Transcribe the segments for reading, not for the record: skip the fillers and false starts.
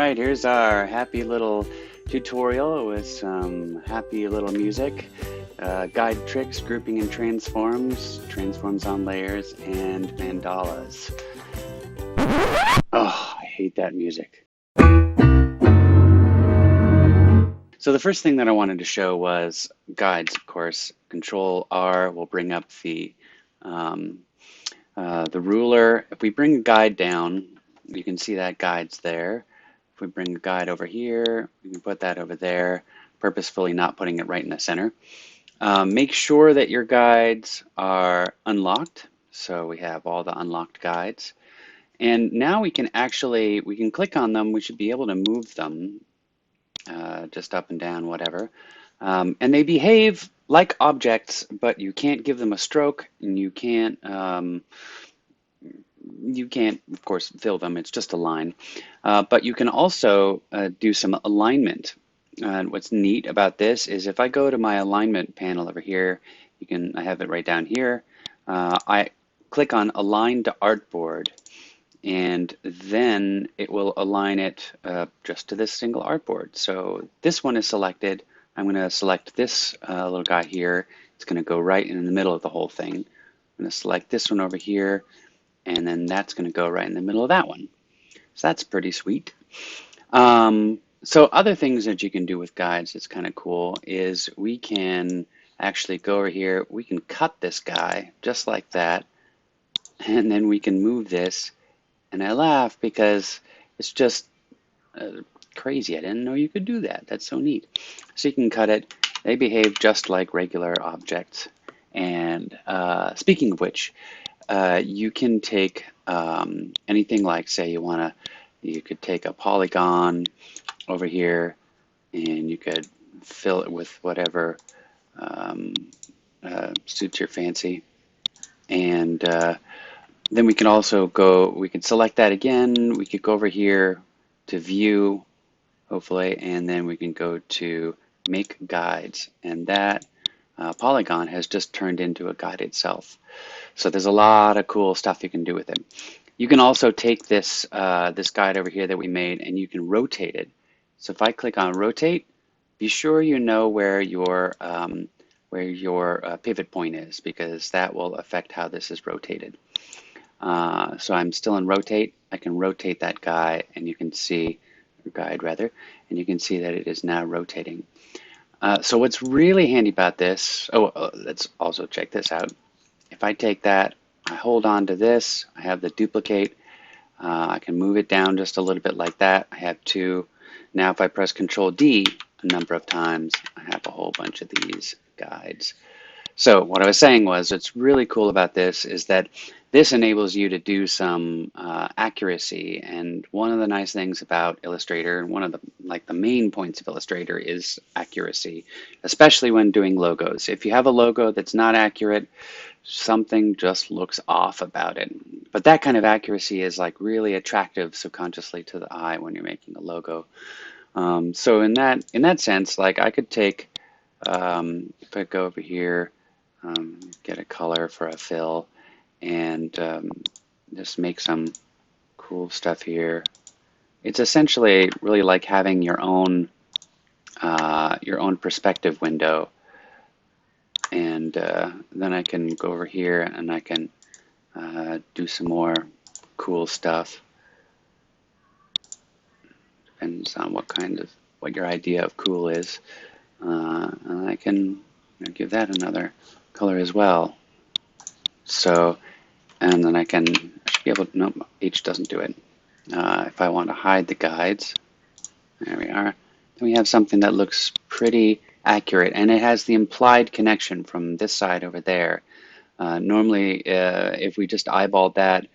right, here's our happy little tutorial with some happy little music, guide tricks, grouping and transforms, transforms on layers, and mandalas. Oh, I hate that music. So the first thing that I wanted to show was guides, of course. Control R will bring up um, the ruler. If we bring a guide down, you can see that guide's there. If we bring a guide over here, we can put that over there, purposefully not putting it right in the center. Make sure that your guides are unlocked. So we have all the unlocked guides. And now we can click on them. We should be able to move them just up and down, whatever. And they behave like objects, but you can't give them a stroke, and you can't, of course, fill them. It's just a line. But you can also do some alignment. And what's neat about this is if I go to my alignment panel over here, I have it right down here. I click on Align to Artboard, and then it will align it just to this single artboard. So this one is selected. I'm going to select this little guy here. It's going to go right in the middle of the whole thing. I'm going to select this one over here, and then that's going to go right in the middle of that one. So that's pretty sweet. So other things that you can do with guides that's kind of cool is we can actually go over here. We can cut this guy just like that, and then we can move this. And I laugh because it's just crazy. I didn't know you could do that. That's so neat. So you can cut it. They behave just like regular objects. And speaking of which, you can take anything like, say, you could take a polygon over here, and you could fill it with whatever suits your fancy. And then we can also we can select that again. We could go over here to view, hopefully, and then we can go to make guides. And that polygon has just turned into a guide itself. So there's a lot of cool stuff you can do with it. You can also take this guide over here that we made, and you can rotate it. So if I click on rotate, be sure you know where your pivot point is, because that will affect how this is rotated. So I'm still in rotate. I can rotate that guy, and you can see, or guide rather, and you can see that it is now rotating. So what's really handy about this, let's also check this out. If I take that, I hold on to this, I have the duplicate, I can move it down just a little bit like that. I have two. Now if I press Control D a number of times, I have a whole bunch of these guides. So what I was saying was, what's really cool about this is that this enables you to do some accuracy. And one of the nice things about Illustrator, and one of the main points of Illustrator, is accuracy, especially when doing logos. If you have a logo that's not accurate, something just looks off about it. But that kind of accuracy is like really attractive subconsciously to the eye when you're making a logo. So in that sense, like I could take, if I go over here, get a color for a fill, and just make some cool stuff here. It's essentially really like having your own perspective window. And then I can go over here and I can do some more cool stuff. Depends on what your idea of cool is. And I can give that another color as well. So, and then I should be able to, nope, H doesn't do it. If I want to hide the guides, there we are. Then we have something that looks pretty accurate, and it has the implied connection from this side over there. Normally, if we just eyeballed that,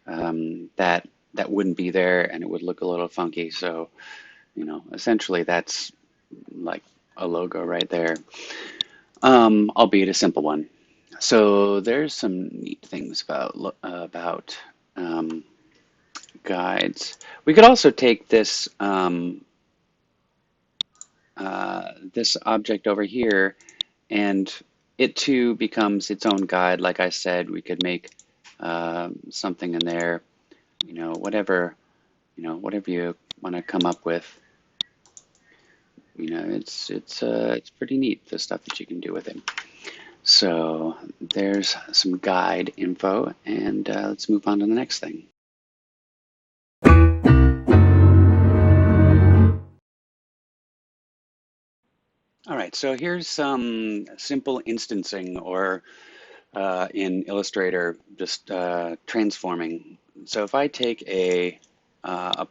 that wouldn't be there, and it would look a little funky. So, essentially that's like a logo right there, albeit a simple one. So there's some neat things about guides. We could also take this this object over here, and it too becomes its own guide. Like I said, we could make something in there, whatever you want to come up with, it's pretty neat, the stuff that you can do with it. So there's some guide info, and let's move on to the next thing. All right, so here's some simple instancing, or in Illustrator, just transforming. So if I take a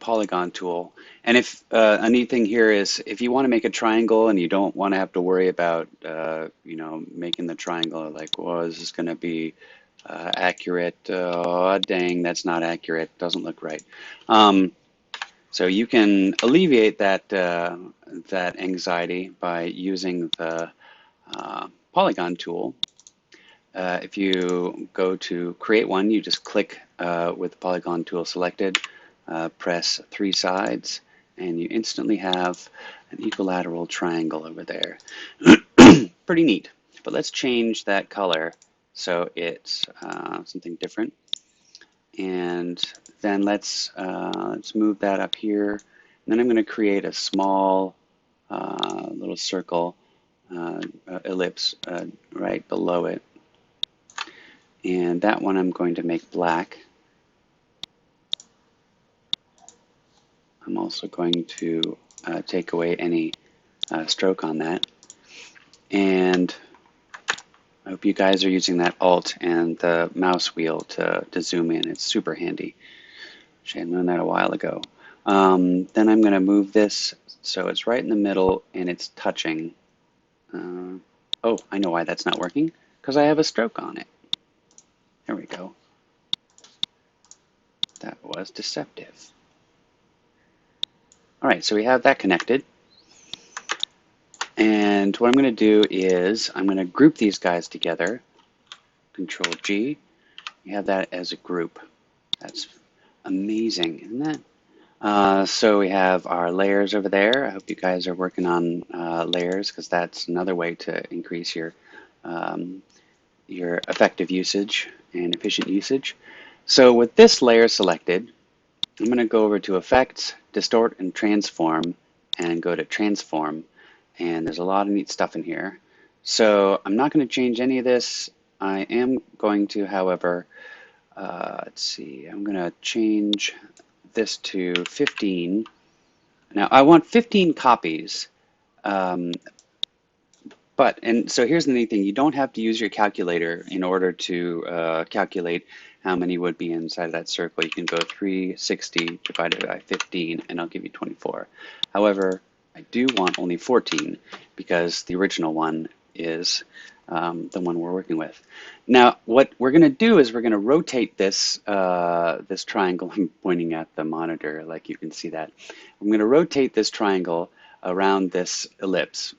polygon tool, and if a neat thing here is if you want to make a triangle and you don't want to have to worry about making the triangle like, well, is this going to be accurate? Oh, dang, that's not accurate. Doesn't look right. So you can alleviate that anxiety by using the polygon tool. If you go to create one, you just click with the polygon tool selected, press 3 sides, and you instantly have an equilateral triangle over there. Pretty neat. But let's change that color so it's something different. And then let's move that up here. And then I'm going to create a small little circle, ellipse right below it. And that one I'm going to make black. I'm also going to take away any stroke on that. And I hope you guys are using that Alt and the mouse wheel to zoom in. It's super handy. Wish I had known that a while ago. Then I'm going to move this so it's right in the middle and it's touching. Oh, I know why that's not working. Because I have a stroke on it. There we go. That was deceptive. All right, so we have that connected. And what I'm going to do is I'm going to group these guys together. Control G. You have that as a group. That's amazing, isn't that? So we have our layers over there. I hope you guys are working on layers, because that's another way to increase your effective usage and efficient usage. So with this layer selected, I'm going to go over to Effects, Distort and Transform, and go to Transform. And there's a lot of neat stuff in here. So I'm not going to change any of this. I am going to, however, let's see, I'm going to change this to 15. Now I want 15 copies. And so here's the neat thing, you don't have to use your calculator in order to calculate how many would be inside of that circle. You can go 360 divided by 15 and I'll give you 24. However, I do want only 14 because the original one is the one we're working with. Now, what we're going to do is we're going to rotate this this triangle. I'm pointing at the monitor, like you can see that. I'm going to rotate this triangle around this ellipse.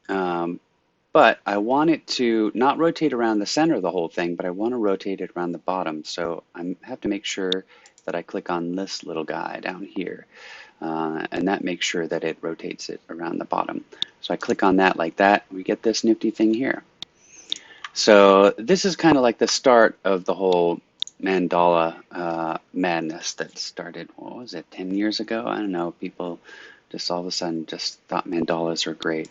But I want it to not rotate around the center of the whole thing, but I want to rotate it around the bottom. So I have to make sure that I click on this little guy down here. And that makes sure that it rotates it around the bottom. So I click on that like that, we get this nifty thing here. So this is kind of like the start of the whole mandala madness that started, what was it, 10 years ago? I don't know, people just all of a sudden just thought mandalas are great.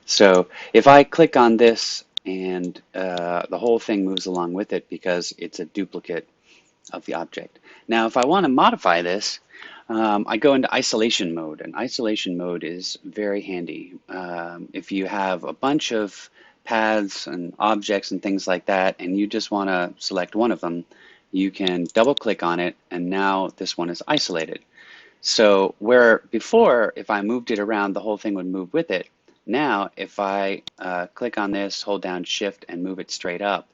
So if I click on this and the whole thing moves along with it because it's a duplicate of the object. Now if I want to modify this, I go into isolation mode, and isolation mode is very handy. If you have a bunch of paths and objects and things like that and you just want to select one of them, you can double click on it and now this one is isolated. So where before if I moved it around the whole thing would move with it, now, if I click on this, hold down Shift, and move it straight up,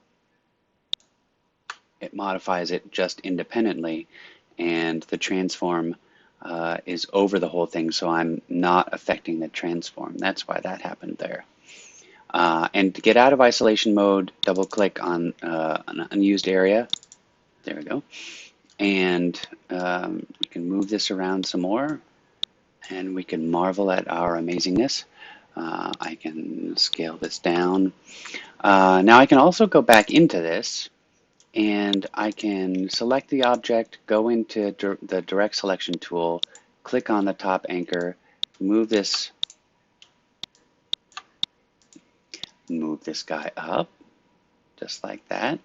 it modifies it just independently, and the transform is over the whole thing, so I'm not affecting the transform. That's why that happened there. And to get out of isolation mode, double-click on an unused area. There we go. And you can move this around some more, and we can marvel at our amazingness. I can scale this down. Now I can also go back into this and I can select the object, go into the direct selection tool click on the top anchor, move this guy up, just like that.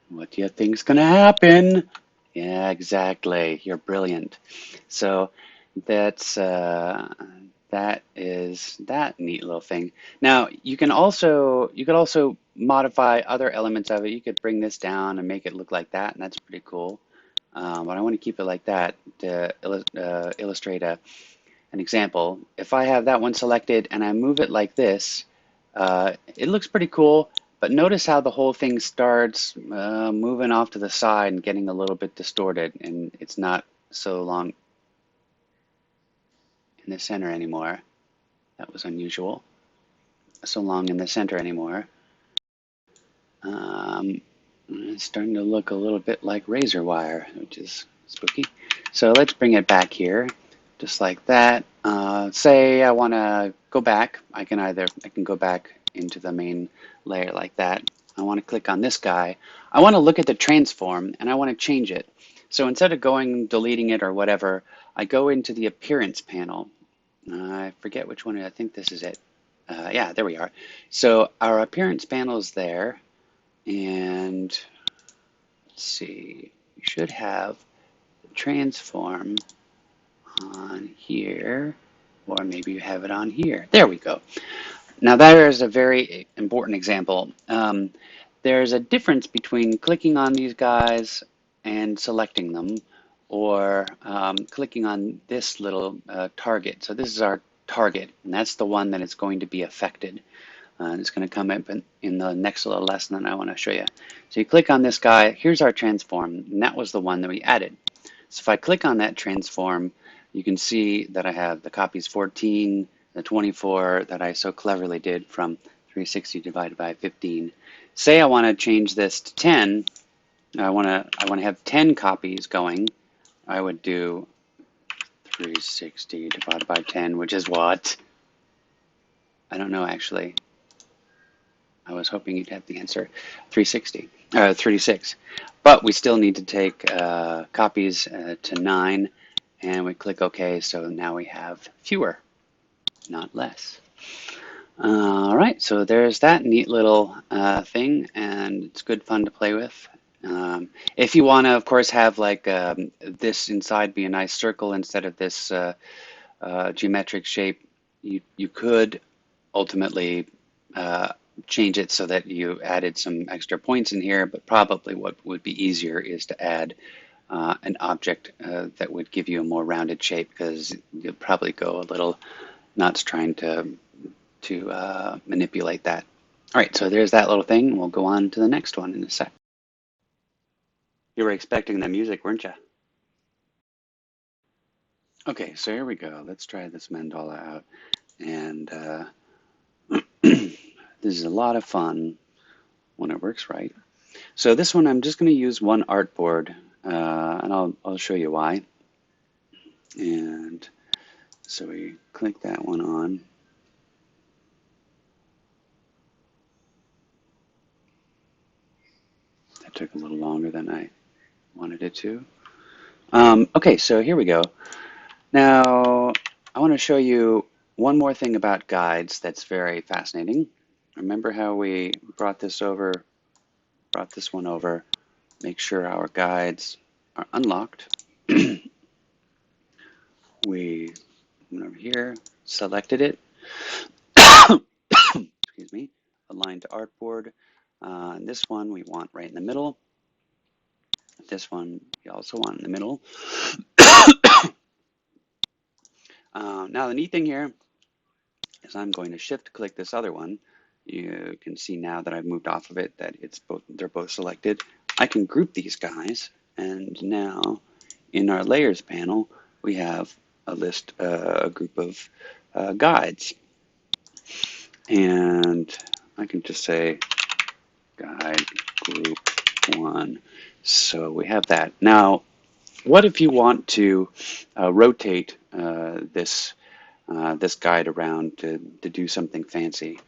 What do you think's gonna happen? Yeah, exactly. You're brilliant. So that's that is that neat little thing. Now you could also modify other elements of it. You could bring this down and make it look like that, and that's pretty cool. But I want to keep it like that to illustrate an example. If I have that one selected and I move it like this, it looks pretty cool. But notice how the whole thing starts moving off to the side and getting a little bit distorted, and it's not so long in the center anymore. That was unusual. So long in the center anymore. Um, it's starting to look a little bit like razor wire, which is spooky. So let's bring it back here, just like that. Say I want to go back. I can go back into the main layer like that. I want to click on this guy. I want to look at the transform and I want to change it. So instead of deleting it or whatever, I go into the appearance panel. I forget which one. I think this is it. Yeah, there we are. So our appearance panel is there, and let's see. We should have the transform on here, or maybe you have it on here. There we go. Now there is a very important example. There's a difference between clicking on these guys and selecting them, or clicking on this little target. So this is our target, and that's the one that is going to be affected. And it's going to come up in the next little lesson that I want to show you. So you click on this guy, here's our transform, and that was the one that we added. So if I click on that transform, you can see that I have the copies 14, the 24 that I so cleverly did from 360 divided by 15. Say I want to change this to 10. I want to have 10 copies going. I would do 360 divided by 10, which is what? I don't know actually. I was hoping you'd have the answer. 36. But we still need to take copies to 9, and we click OK, so now we have fewer, not less. All right, so there's that neat little thing, and it's good fun to play with. If you want to, of course, have like this inside be a nice circle instead of this geometric shape, you could ultimately change it so that you added some extra points in here, but probably what would be easier is to add an object that would give you a more rounded shape, because you'll probably go a little nuts trying to manipulate that. All right, so there's that little thing. We'll go on to the next one in a sec. You were expecting the music, weren't you? Okay, so here we go. Let's try this mandala out. And this is a lot of fun when it works right. So this one, I'm just going to use one artboard, and I'll show you why. And so we click that one on. That took a little longer than I wanted it to. Okay, so here we go. Now, I want to show you one more thing about guides that's very fascinating. Remember how we brought this one over, make sure our guides are unlocked. We went over here, selected it, excuse me, aligned to artboard. And this one we want right in the middle. This one we also want in the middle. Now the neat thing here is I'm going to shift click this other one. You can see now that I've moved off of it that they're both selected. I can group these guys, and now in our layers panel we have a group of guides, and I can just say guide group 1. So we have that. Now, what if you want to rotate this guide around to do something fancy?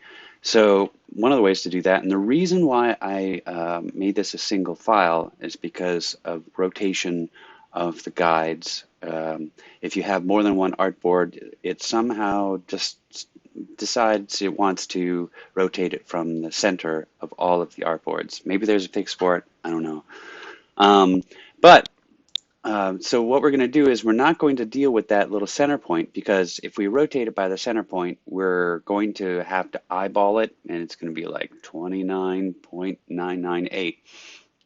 So one of the ways to do that, and the reason why I made this a single file, is because of rotation of the guides. If you have more than one artboard, it somehow just decides it wants to rotate it from the center of all of the artboards. Maybe there's a fix for it, I don't know. Um, but so what we're going to do is we're not going to deal with that little center point, because if we rotate it by the center point, we're going to have to eyeball it, and it's going to be like 29.998.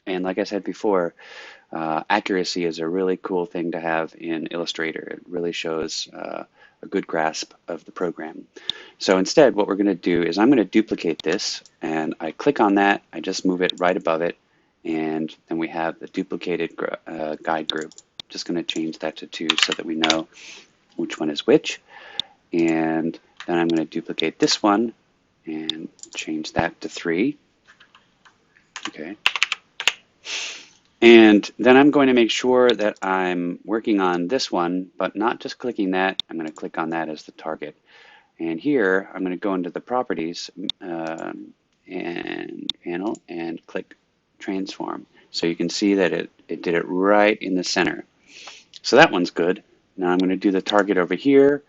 And like I said before, accuracy is a really cool thing to have in Illustrator. It really shows a good grasp of the program. So instead, what we're going to do is I'm going to duplicate this, and I click on that, I just move it right above it, and then we have the duplicated guide group. Just going to change that to 2 so that we know which one is which. And then I'm going to duplicate this one and change that to 3. Okay. And then I'm going to make sure that I'm working on this one, but not just clicking that. I'm going to click on that as the target. And here, I'm going to go into the properties and panel and click transform. So you can see that it did it right in the center. So that one's good. Now I'm going to do the target over here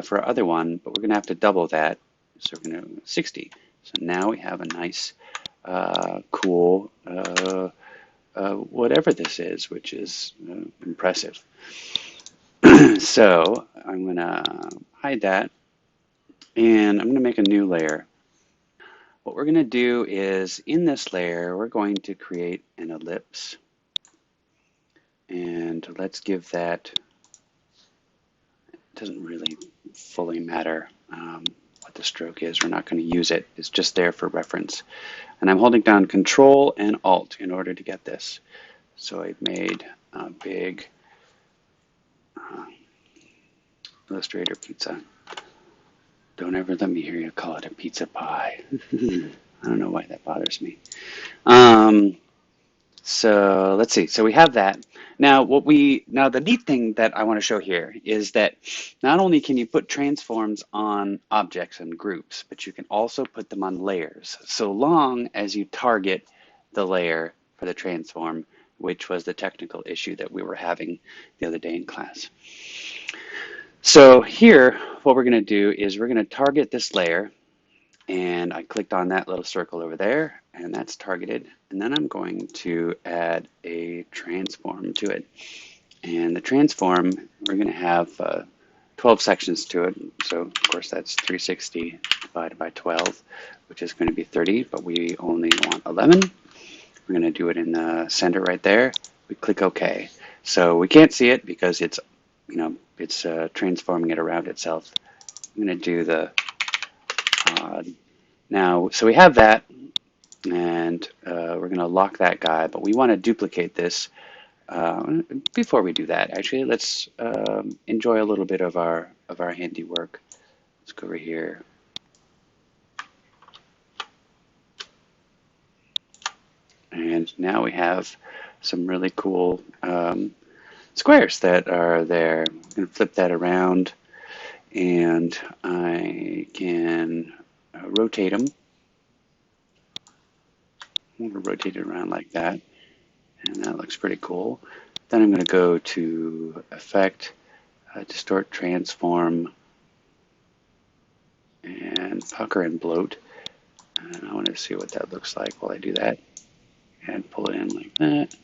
for our other one, but we're going to have to double that. So we're going to 60. So now we have a nice, cool, whatever this is, which is impressive. So I'm going to hide that, and I'm going to make a new layer. What we're going to do is, in this layer, we're going to create an ellipse. And let's give that, it doesn't really fully matter what the stroke is. We're not going to use it. It's just there for reference. And I'm holding down Control and Alt in order to get this. So I've made a big Illustrator pizza. Don't ever let me hear you call it a pizza pie. I don't know why that bothers me. So let's see. So we have that. Now the neat thing that I want to show here is that not only can you put transforms on objects and groups, but you can also put them on layers, so long as you target the layer for the transform, which was the technical issue that we were having the other day in class. So here, what we're going to do is we're going to target this layer, and I clicked on that little circle over there, and that's targeted. And then I'm going to add a transform to it. And the transform, we're going to have 12 sections to it. So of course that's 360 divided by 12, which is going to be 30, but we only want 11. We're going to do it in the center right there. We click OK. So we can't see it because it's, it's transforming it around itself. I'm going to do the now, so we have that, and we're going to lock that guy, but we want to duplicate this. Before we do that, actually, let's enjoy a little bit of our handiwork. Let's go over here. And now we have some really cool squares that are there. I'm going to flip that around, and I can rotate them. I'm going to rotate it around like that, and that looks pretty cool. Then I'm going to go to Effect, Distort, Transform, and Pucker and Bloat. And I want to see what that looks like while I do that. And pull it in like that.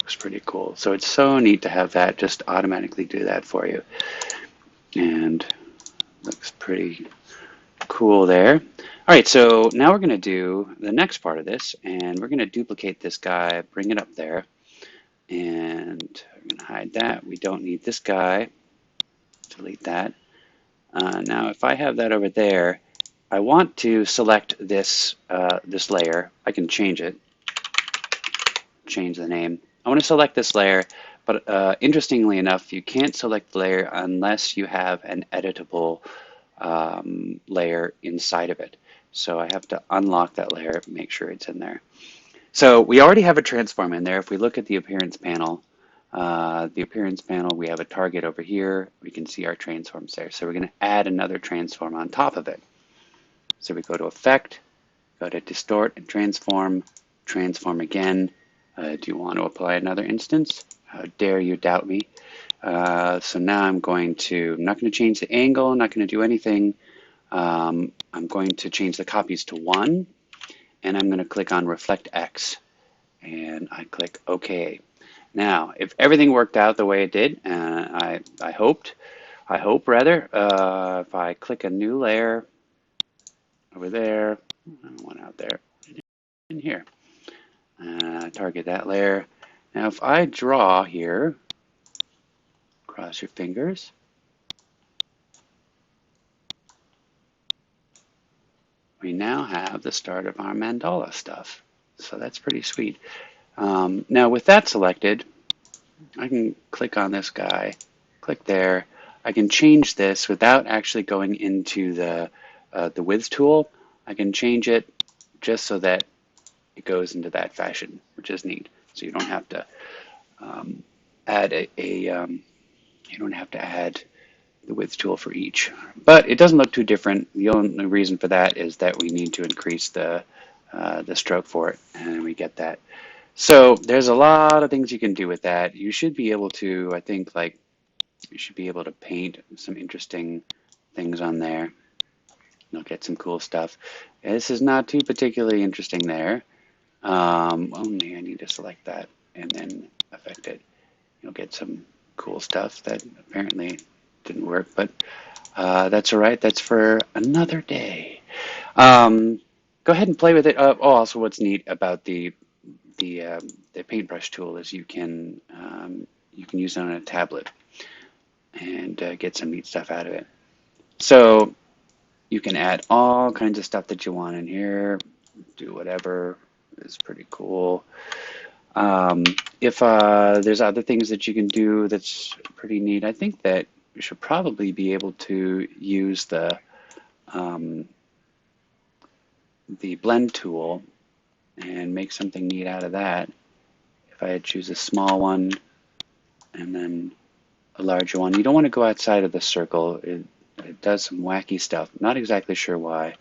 Looks pretty cool. So it's so neat to have that just automatically do that for you. And looks pretty cool there. All right, so now we're going to do the next part of this, and we're going to duplicate this guy, bring it up there, and I'm going to hide that. We don't need this guy. Delete that. Now, if I have that over there, I want to select this this layer. I can change it, change the name. I want to select this layer, but interestingly enough, you can't select the layer unless you have an editable layer inside of it. So I have to unlock that layer, make sure it's in there. So we already have a transform in there. If we look at the appearance panel, we have a target over here. We can see our transforms there. So we're going to add another transform on top of it. So we go to Effect, go to Distort and Transform, Transform again, Do you want to apply another instance? How dare you doubt me? So now I'm not going to change the angle, I'm not going to do anything. I'm going to change the copies to 1, and I'm going to click on Reflect X, and I click OK. Now, if everything worked out the way it did, I hope rather, if I click a new layer over there, one out there, in here, target that layer. Now, if I draw here, cross your fingers, we now have the start of our mandala stuff. So that's pretty sweet. Now, with that selected, I can click on this guy, click there. I can change this without actually going into the width tool. I can change it just so that it goes into that fashion, which is neat. So you don't have to add you don't have to add the width tool for each. But it doesn't look too different. The only reason for that is that we need to increase the stroke for it, and we get that. So there's a lot of things you can do with that. You should be able to, I think, like, you should be able to paint some interesting things on there. You'll get some cool stuff. This is not too particularly interesting there. Only I need to select that and then affect it. You'll get some cool stuff that apparently didn't work, but that's all right. That's for another day. Go ahead and play with it. Also, what's neat about the paintbrush tool is you can use it on a tablet and get some neat stuff out of it. So you can add all kinds of stuff that you want in here. Do whatever. It's pretty cool. If there's other things that you can do that's pretty neat, I think that you should probably be able to use the blend tool and make something neat out of that. If I choose a small one and then a larger one, you don't want to go outside of the circle. It does some wacky stuff. Not exactly sure why.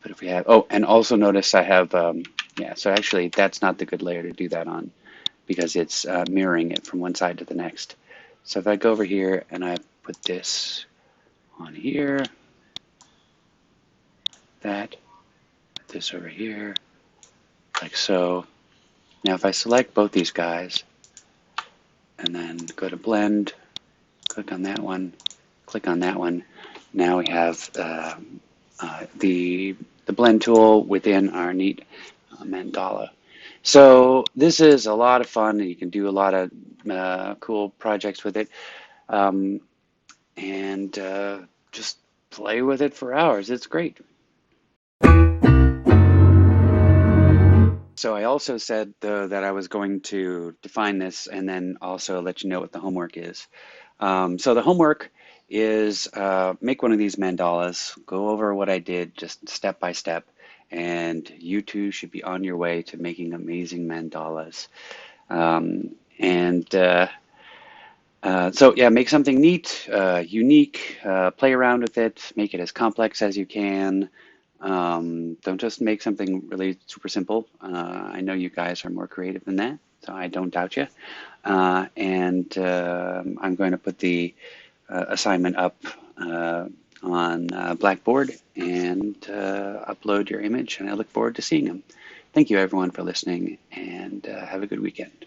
But if we have, oh, and also notice I have, yeah, so actually that's not the good layer to do that on because it's mirroring it from one side to the next. So if I go over here and I put this on here, put this over here, like so. Now if I select both these guys and then go to blend, click on that one, click on that one, now we have the blend tool within our neat mandala. So this is a lot of fun. You can do a lot of cool projects with it, and just play with it for hours. It's great. So I also said that I was going to define this and then also let you know what the homework is. So the homework is make one of these mandalas, go over what I did just step by step, and you too should be on your way to making amazing mandalas. So yeah, make something neat, unique, play around with it, make it as complex as you can. Don't just make something really super simple. I know you guys are more creative than that, so I don't doubt you. I'm going to put the assignment up on Blackboard and upload your image, and I look forward to seeing them. Thank you everyone for listening, and have a good weekend.